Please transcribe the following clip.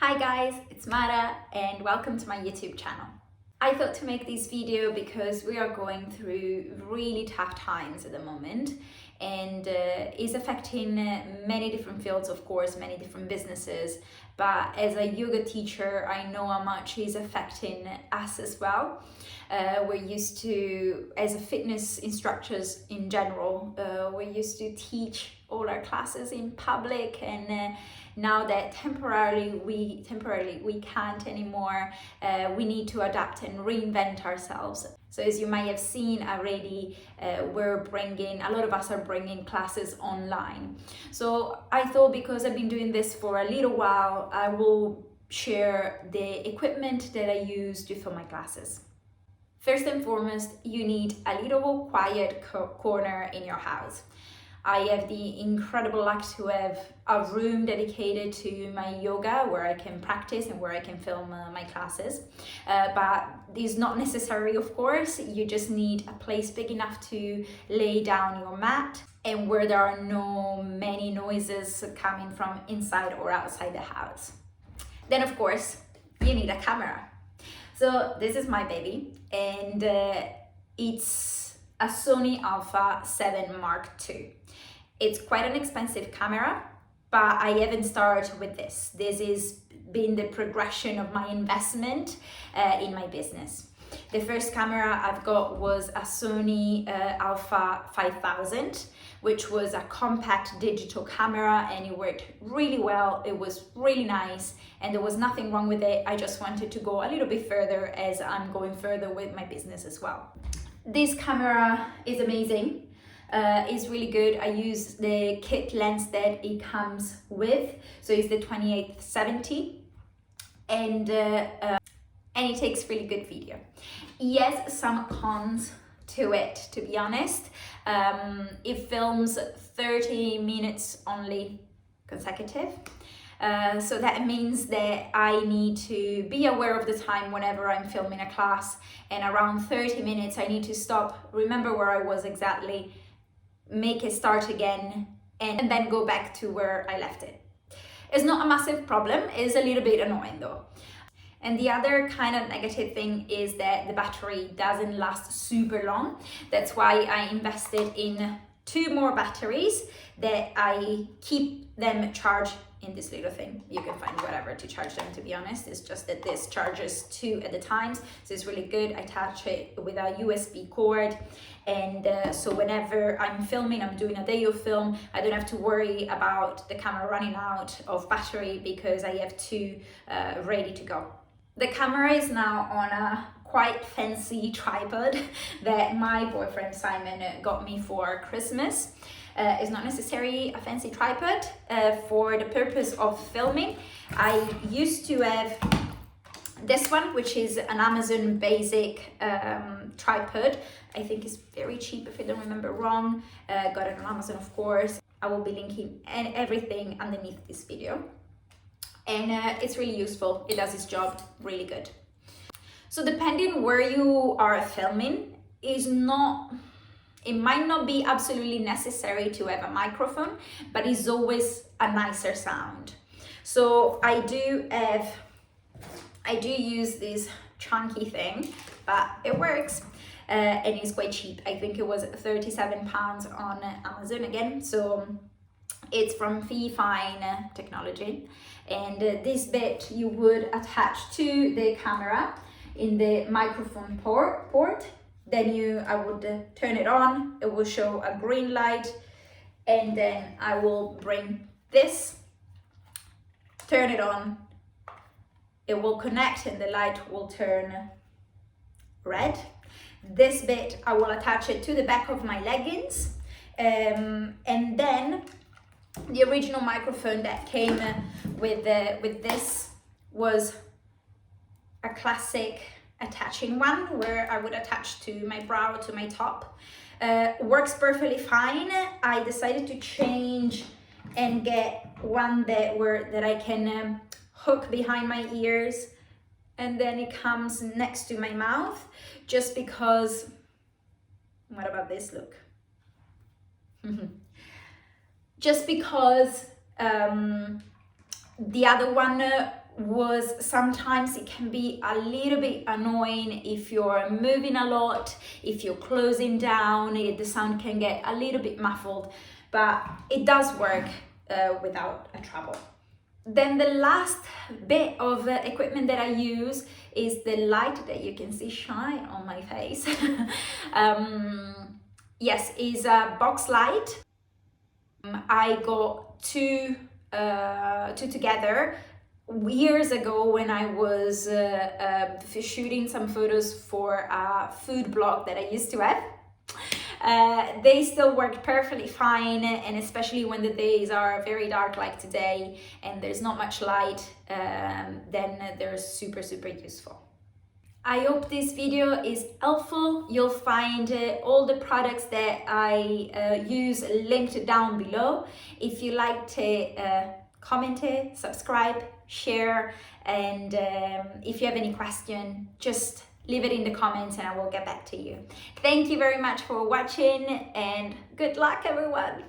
Hi guys, it's Mara and welcome to my YouTube channel. I thought to make this video because we are going through really tough times at the moment and is affecting many different fields, of course, many different businesses. But as a yoga teacher, I know how much it's affecting us as well. We're used to, as a fitness instructors in general, we're used to teach all our classes in public, and now that temporarily we can't anymore, we need to adapt and reinvent ourselves. So as you might have seen already, a lot of us are bringing classes online. So I thought, because I've been doing this for a little while, I will share the equipment that I use to film my classes. First and foremost, you need a little quiet corner in your house. I have the incredible luck to have a room dedicated to my yoga where I can practice and where I can film my classes. But it's not necessary, of course. You just need a place big enough to lay down your mat and where there are no many noises coming from inside or outside the house. Then, of course, you need a camera. So this is my baby, and it's a Sony Alpha 7 Mark II. It's quite an expensive camera, but I haven't started with this. This has been the progression of my investment in my business. The first camera I've got was a Sony Alpha 5000, which was a compact digital camera, and it worked really well. It was really nice and there was nothing wrong with it. I just wanted to go a little bit further as I'm going further with my business as well. This camera is amazing. It's really good. I use the kit lens that it comes with. So it's the 28-70 and it takes really good video. Yes, some cons to it, to be honest. It films 30 minutes only consecutive. So that means that I need to be aware of the time whenever I'm filming a class, and around 30 minutes I need to stop, remember where I was exactly, make it start again, and then go back to where I left it. It's not a massive problem, it's a little bit annoying though. And the other kind of negative thing is that the battery doesn't last super long. That's why I invested in 2 more batteries that I keep them charged in this little thing. You can find whatever to charge them, to be honest. It's just that this charges 2 at a time, so it's really good. I attach it with a USB cord, and so whenever I'm filming, I'm doing a day of film, I don't have to worry about the camera running out of battery because I have 2 ready to go. The camera is now on a quite fancy tripod that my boyfriend Simon got me for Christmas. It's not necessarily a fancy tripod for the purpose of filming. I used to have this one, which is an Amazon basic tripod. I think it's very cheap if I don't remember wrong. Got it on Amazon, of course. I will be linking everything underneath this video. And it's really useful. It does its job really good. So depending where you are filming, it might not be absolutely necessary to have a microphone, but it's always a nicer sound. So I do use this chunky thing, but it works and it's quite cheap. I think it was £37 on Amazon again. So it's from Fine Technology, and this bit you would attach to the camera in the microphone port. Then I would turn it on, it will show a green light, and then I will bring this, turn it on, it will connect and the light will turn red. This bit I will attach it to the back of my leggings, and then the original microphone that came with this was a classic attaching one where I would attach to my bra, to my top. Works perfectly fine. I decided to change and get one that I can hook behind my ears, and then it comes next to my mouth, just because, what about this look? Just because the other one was sometimes it can be a little bit annoying if you're moving a lot, if you're closing down, the sound can get a little bit muffled, but it does work without a trouble. Then the last bit of equipment that I use is the light that you can see shine on my face. Yes, is a box light. I got two together years ago when I was shooting some photos for a food blog that I used to have. They still work perfectly fine, and especially when the days are very dark like today and there's not much light, then they're super useful. I hope this video is helpful. You'll find all the products that I use linked down below. If you liked it, comment it, subscribe, share, and if you have any question, just leave it in the comments and I will get back to you. Thank you very much for watching and good luck everyone.